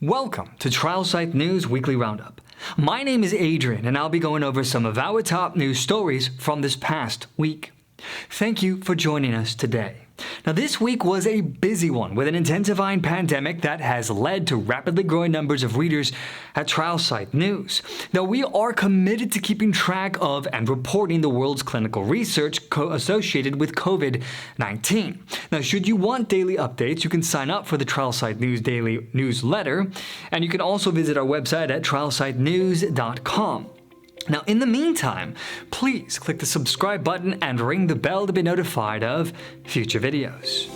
Welcome to Trial Site News Weekly Roundup. My name is Adrian, and I'll be going over some of our top news stories from this past week. Thank you for joining us today. Now, this week was a busy one with an intensifying pandemic that has led to rapidly growing numbers of readers at Trial Site News. Now, we are committed to keeping track of and reporting the world's clinical research associated with COVID-19. Now, should you want daily updates, you can sign up for the Trial Site News daily newsletter, and you can also visit our website at trialsitenews.com. Now, in the meantime, please click the subscribe button and ring the bell to be notified of future videos.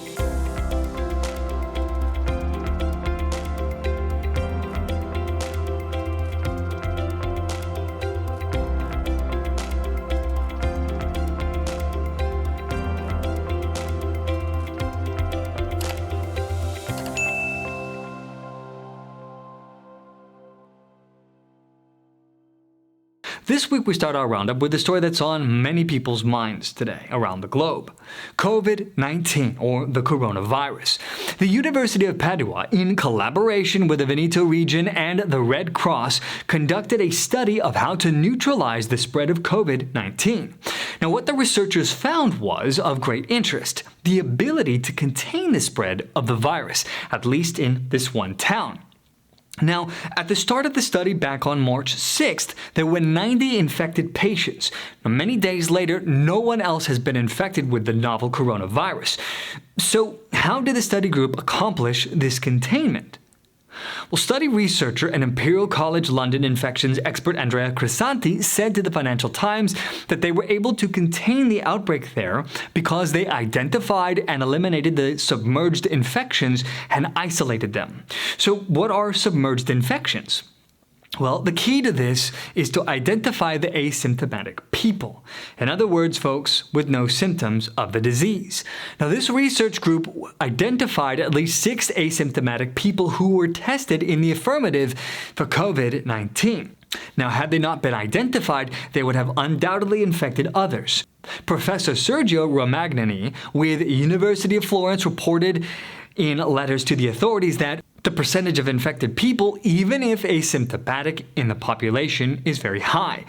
This week we start our roundup with a story that's on many people's minds today around the globe. COVID-19, or the coronavirus. The University of Padua, in collaboration with the Veneto region and the Red Cross, conducted a study of how to neutralize the spread of COVID-19. Now, what the researchers found was of great interest: the ability to contain the spread of the virus, at least in this one town. Now, at the start of the study back on March 6th, there were 90 infected patients. Now, many days later, no one else has been infected with the novel coronavirus. So, how did the study group accomplish this containment? Well, study researcher and Imperial College London infections expert Andrea Crisanti said to the Financial Times that they were able to contain the outbreak there because they identified and eliminated the submerged infections and isolated them. So, what are submerged infections? Well, the key to this is to identify the asymptomatic people. In other words, folks with no symptoms of the disease. Now, this research group identified at least 6 asymptomatic people who were tested in the affirmative for COVID-19. Now, had they not been identified, they would have undoubtedly infected others. Professor Sergio Romagnani with University of Florence reported in letters to the authorities that the percentage of infected people, even if asymptomatic in the population, is very high.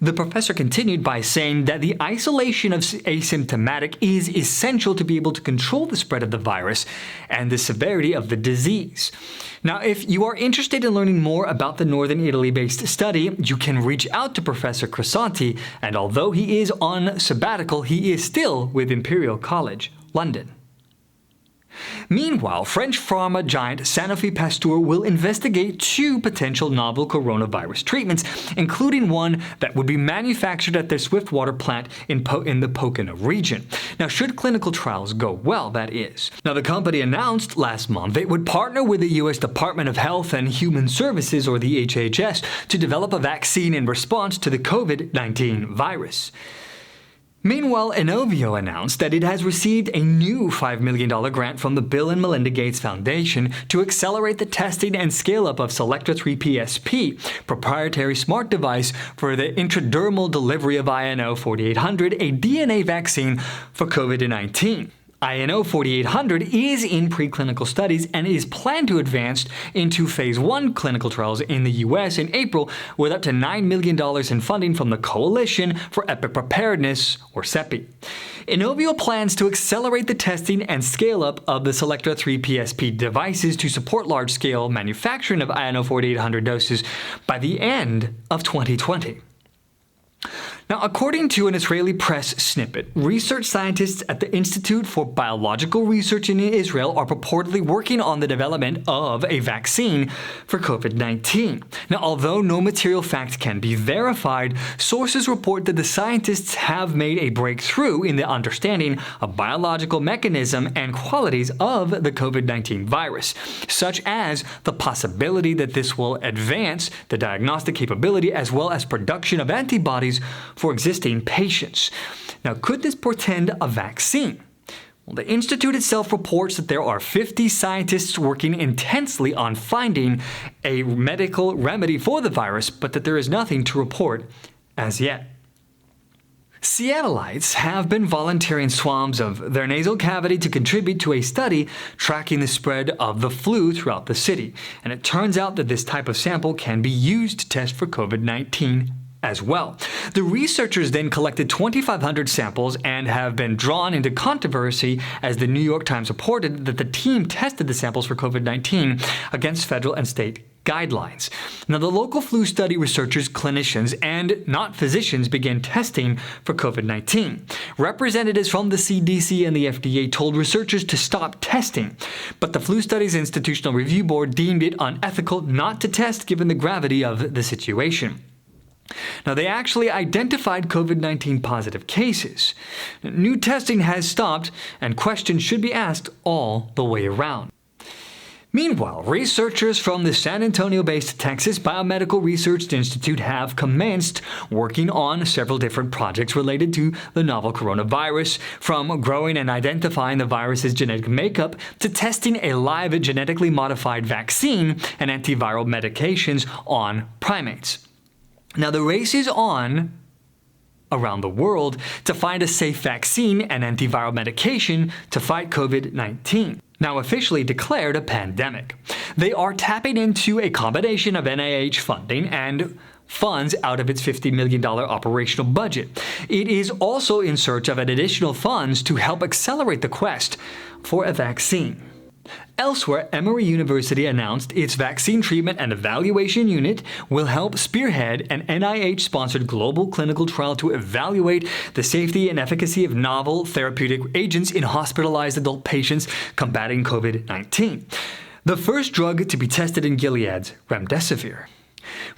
The professor continued by saying that the isolation of asymptomatic is essential to be able to control the spread of the virus and the severity of the disease. Now, if you are interested in learning more about the Northern Italy-based study, you can reach out to Professor Crisanti, and although he is on sabbatical, he is still with Imperial College London. Meanwhile, French pharma giant Sanofi Pasteur will investigate 2 potential novel coronavirus treatments, including one that would be manufactured at their Swiftwater plant in the Pocono region. Now, should clinical trials go well, that is. Now, the company announced last month it would partner with the U.S. Department of Health and Human Services, or the HHS, to develop a vaccine in response to the COVID-19 virus. Meanwhile, INOVIO announced that it has received a new $5 million grant from the Bill and Melinda Gates Foundation to accelerate the testing and scale-up of Selectra 3 PSP, proprietary smart device for the intradermal delivery of INO-4800, a DNA vaccine for COVID-19. INO-4800 is in preclinical studies and is planned to advance into phase 1 clinical trials in the U.S. in April with up to $9 million in funding from the Coalition for Epic Preparedness, or CEPI. INOVIO plans to accelerate the testing and scale-up of the Selectra 3 PSP devices to support large-scale manufacturing of INO-4800 doses by the end of 2020. Now, according to an Israeli press snippet, research scientists at the Institute for Biological Research in Israel are purportedly working on the development of a vaccine for COVID-19. Now, although no material fact can be verified, sources report that the scientists have made a breakthrough in the understanding of biological mechanism and qualities of the COVID-19 virus, such as the possibility that this will advance the diagnostic capability as well as production of antibodies for existing patients. Now, could this portend a vaccine? Well, the Institute itself reports that there are 50 scientists working intensely on finding a medical remedy for the virus, but that there is nothing to report as yet. Seattleites have been volunteering swabs of their nasal cavity to contribute to a study tracking the spread of the flu throughout the city. And it turns out that this type of sample can be used to test for COVID-19 as well. The researchers then collected 2,500 samples and have been drawn into controversy as the New York Times reported that the team tested the samples for COVID-19 against federal and state guidelines. Now, the local flu study researchers, clinicians, and not physicians began testing for COVID-19. Representatives from the CDC and the FDA told researchers to stop testing, but the Flu Studies Institutional Review Board deemed it unethical not to test given the gravity of the situation. Now, they actually identified COVID-19 positive cases. New testing has stopped, and questions should be asked all the way around. Meanwhile, researchers from the San Antonio-based Texas Biomedical Research Institute have commenced working on several different projects related to the novel coronavirus, from growing and identifying the virus's genetic makeup to testing a live genetically modified vaccine and antiviral medications on primates. Now, the race is on around the world to find a safe vaccine and antiviral medication to fight COVID-19, now officially declared a pandemic. They are tapping into a combination of NIH funding and funds out of its $50 million operational budget. It is also in search of additional funds to help accelerate the quest for a vaccine. Elsewhere, Emory University announced its Vaccine Treatment and Evaluation Unit will help spearhead an NIH-sponsored global clinical trial to evaluate the safety and efficacy of novel therapeutic agents in hospitalized adult patients combating COVID-19. The first drug to be tested in Gilead's remdesivir.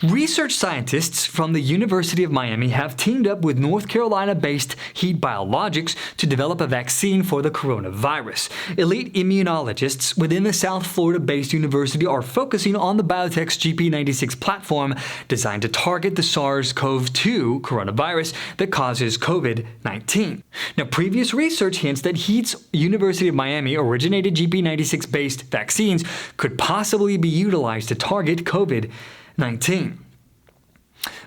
Research scientists from the University of Miami have teamed up with North Carolina-based Heat Biologics to develop a vaccine for the coronavirus. Elite immunologists within the South Florida-based university are focusing on the biotech's GP96 platform designed to target the SARS-CoV-2 coronavirus that causes COVID-19. Now, previous research hints that Heat's University of Miami-Originated GP96-based vaccines could possibly be utilized to target COVID-19.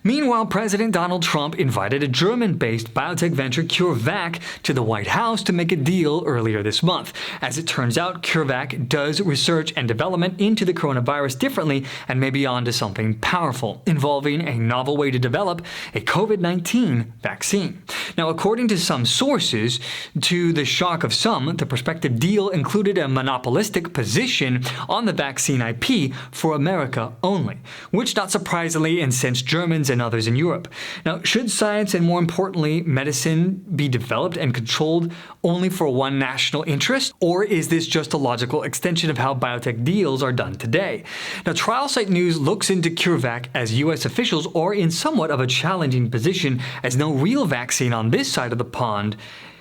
Meanwhile, President Donald Trump invited a German-based biotech venture CureVac to the White House to make a deal earlier this month. As it turns out, CureVac does research and development into the coronavirus differently and may be onto something powerful, involving a novel way to develop a COVID-19 vaccine. Now, according to some sources, to the shock of some, the prospective deal included a monopolistic position on the vaccine IP for America only, which not surprisingly incensed Germans and others in Europe. Now, should science and more importantly medicine be developed and controlled only for one national interest, or is this just a logical extension of how biotech deals are done today? Now, Trial Site News looks into CureVac as U.S. officials are in somewhat of a challenging position, as no real vaccine on this side of the pond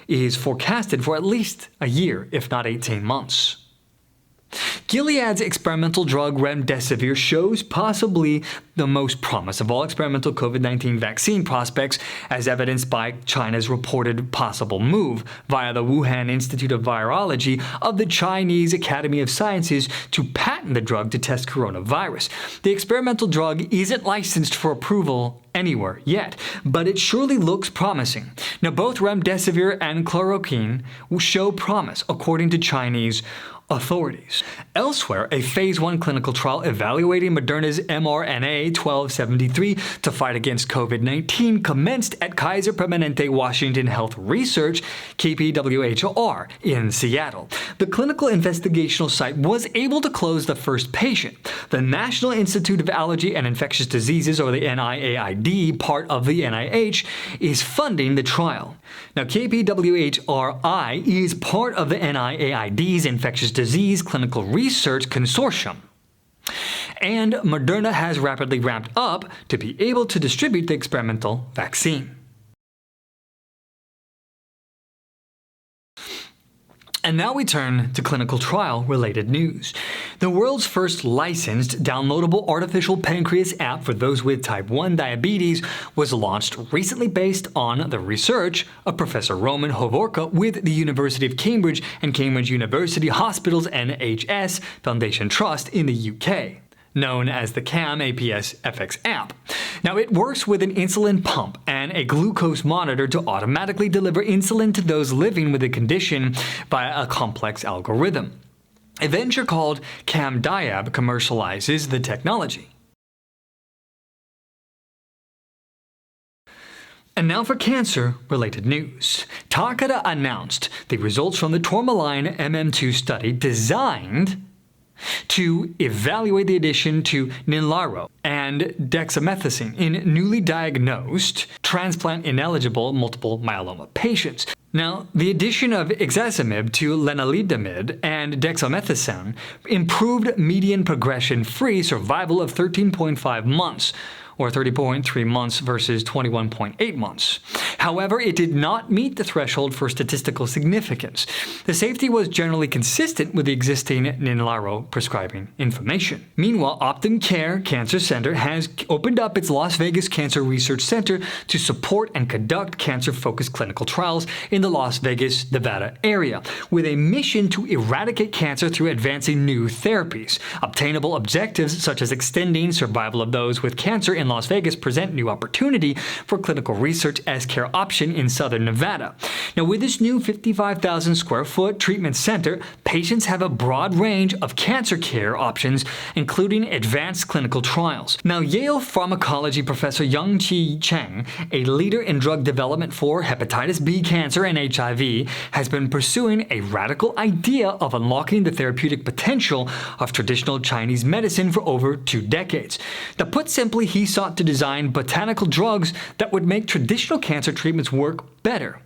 is forecasted for at least a year, if not 18 months. Gilead's experimental drug remdesivir shows possibly the most promise of all experimental COVID-19 vaccine prospects, as evidenced by China's reported possible move via the Wuhan Institute of Virology of the Chinese Academy of Sciences to patent the drug to test coronavirus. The experimental drug isn't licensed for approval anywhere yet, but it surely looks promising. Now, both remdesivir and chloroquine show promise, according to Chinese authorities. Elsewhere, a phase 1 clinical trial evaluating Moderna's mRNA-1273 to fight against COVID-19 commenced at Kaiser Permanente Washington Health Research, KPWHR, in Seattle. The clinical investigational site was able to close the first patient. The National Institute of Allergy and Infectious Diseases, or the NIAID, part of the NIH, is funding the trial. Now, KPWHRI is part of the NIAID's Infectious Disease Clinical Research Consortium. And Moderna has rapidly ramped up to be able to distribute the experimental vaccine. And now we turn to clinical trial-related news. The world's first licensed downloadable artificial pancreas app for those with type 1 diabetes was launched recently based on the research of Professor Roman Hovorka with the University of Cambridge and Cambridge University Hospitals NHS Foundation Trust in the UK. known as the CAM APS FX app. Now, it works with an insulin pump and a glucose monitor to automatically deliver insulin to those living with the condition via a complex algorithm. A venture called CamDiab commercializes the technology. And now for cancer-related news. Takeda announced the results from the Tourmaline MM2 study designed to evaluate the addition to Ninlaro and dexamethasone in newly diagnosed transplant-ineligible multiple myeloma patients. Now, the addition of ixazomib to lenalidomide and dexamethasone improved median progression-free survival of 13.5 months, or 30.3 months versus 21.8 months. However, it did not meet the threshold for statistical significance. The safety was generally consistent with the existing Ninlaro prescribing information. Meanwhile, Optum Care Cancer Center has opened up its Las Vegas Cancer Research Center to support and conduct cancer-focused clinical trials in the Las Vegas, Nevada area, with a mission to eradicate cancer through advancing new therapies. Obtainable objectives such as extending survival of those with cancer in Las Vegas present new opportunity for clinical research as care option in southern Nevada. Now, with this new 55,000 square foot treatment center, patients have a broad range of cancer care options, including advanced clinical trials. Now, Yale pharmacology professor Young-Chi Cheng, a leader in drug development for hepatitis B cancer and HIV, has been pursuing a radical idea of unlocking the therapeutic potential of traditional Chinese medicine for over 2 decades. Now, put simply, he sought to design botanical drugs that would make traditional cancer treatments work better.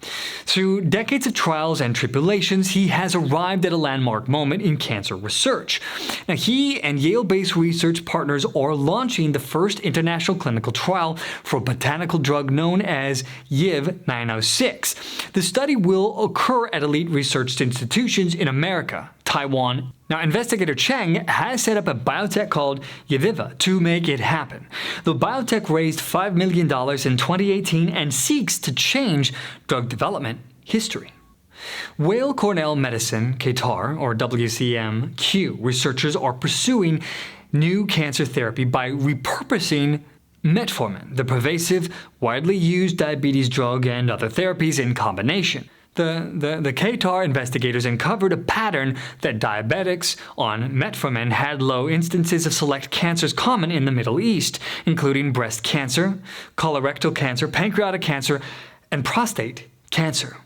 Through decades of trials and tribulations, he has arrived at a landmark moment in cancer research. Now, he and Yale-based research partners are launching the first international clinical trial for a botanical drug known as YIV-906. The study will occur at elite research institutions in America, Taiwan. Now, investigator Cheng has set up a biotech called Yeviva to make it happen. The biotech raised $5 million in 2018 and seeks to change drug development history. Weill Cornell Medicine, Qatar, or WCMQ, researchers are pursuing new cancer therapy by repurposing metformin, the pervasive, widely used diabetes drug, and other therapies in combination. The Qatar investigators uncovered a pattern that diabetics on metformin had low instances of select cancers common in the Middle East, including breast cancer, colorectal cancer, pancreatic cancer, and prostate cancer.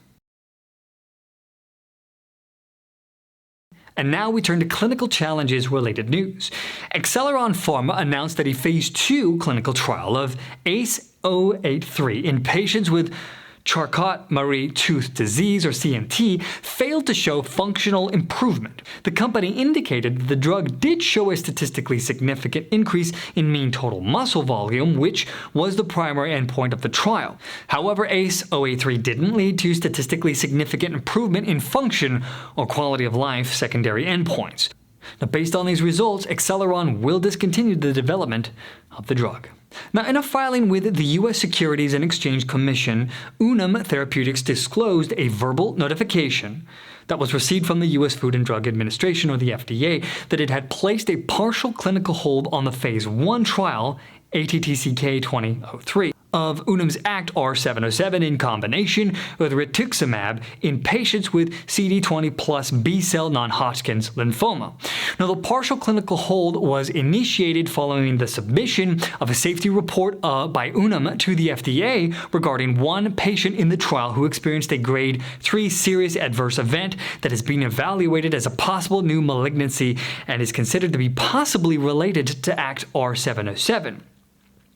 And now we turn to clinical challenges-related news. Acceleron Pharma announced that a phase 2 clinical trial of ACE-083 in patients with Charcot-Marie-Tooth disease, or CMT, failed to show functional improvement. The company indicated that the drug did show a statistically significant increase in mean total muscle volume, which was the primary endpoint of the trial. However, ACE-083 didn't lead to statistically significant improvement in function or quality of life secondary endpoints. Now, based on these results, Acceleron will discontinue the development of the drug. Now, in a filing with the U.S. Securities and Exchange Commission, Unum Therapeutics disclosed a verbal notification that was received from the U.S. Food and Drug Administration, or the FDA, that it had placed a partial clinical hold on the Phase 1 trial, ATTCK 2003, of Unum's ACT-R707 in combination with rituximab in patients with CD20 plus B-cell non-Hodgkin's lymphoma. Now, the partial clinical hold was initiated following the submission of a safety report by Unum to the FDA regarding one patient in the trial who experienced a grade 3 serious adverse event that is being evaluated as a possible new malignancy and is considered to be possibly related to ACT-R707.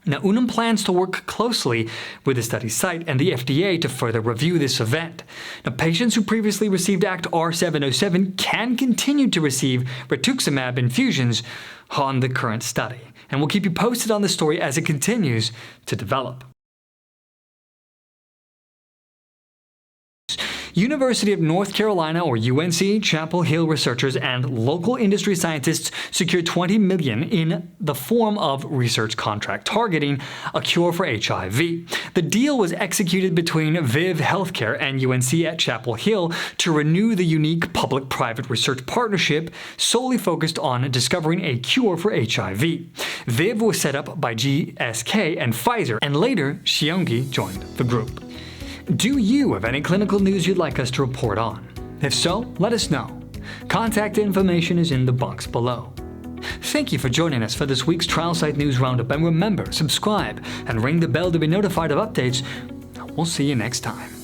Now, Unum plans to work closely with the study site and the FDA to further review this event. Now, patients who previously received ACT-R707 can continue to receive rituximab infusions on the current study, and we'll keep you posted on the story as it continues to develop. University of North Carolina, or UNC, Chapel Hill researchers and local industry scientists secured $20 million in the form of research contract targeting a cure for HIV. The deal was executed between Viv Healthcare and UNC at Chapel Hill to renew the unique public-private research partnership solely focused on discovering a cure for HIV. Viv was set up by GSK and Pfizer, and later Shionogi joined the group. Do you have any clinical news you'd like us to report on? If so, let us know. Contact information is in the box below. Thank you for joining us for this week's Trial Site News Roundup, and remember, subscribe and ring the bell to be notified of updates. We'll see you next time.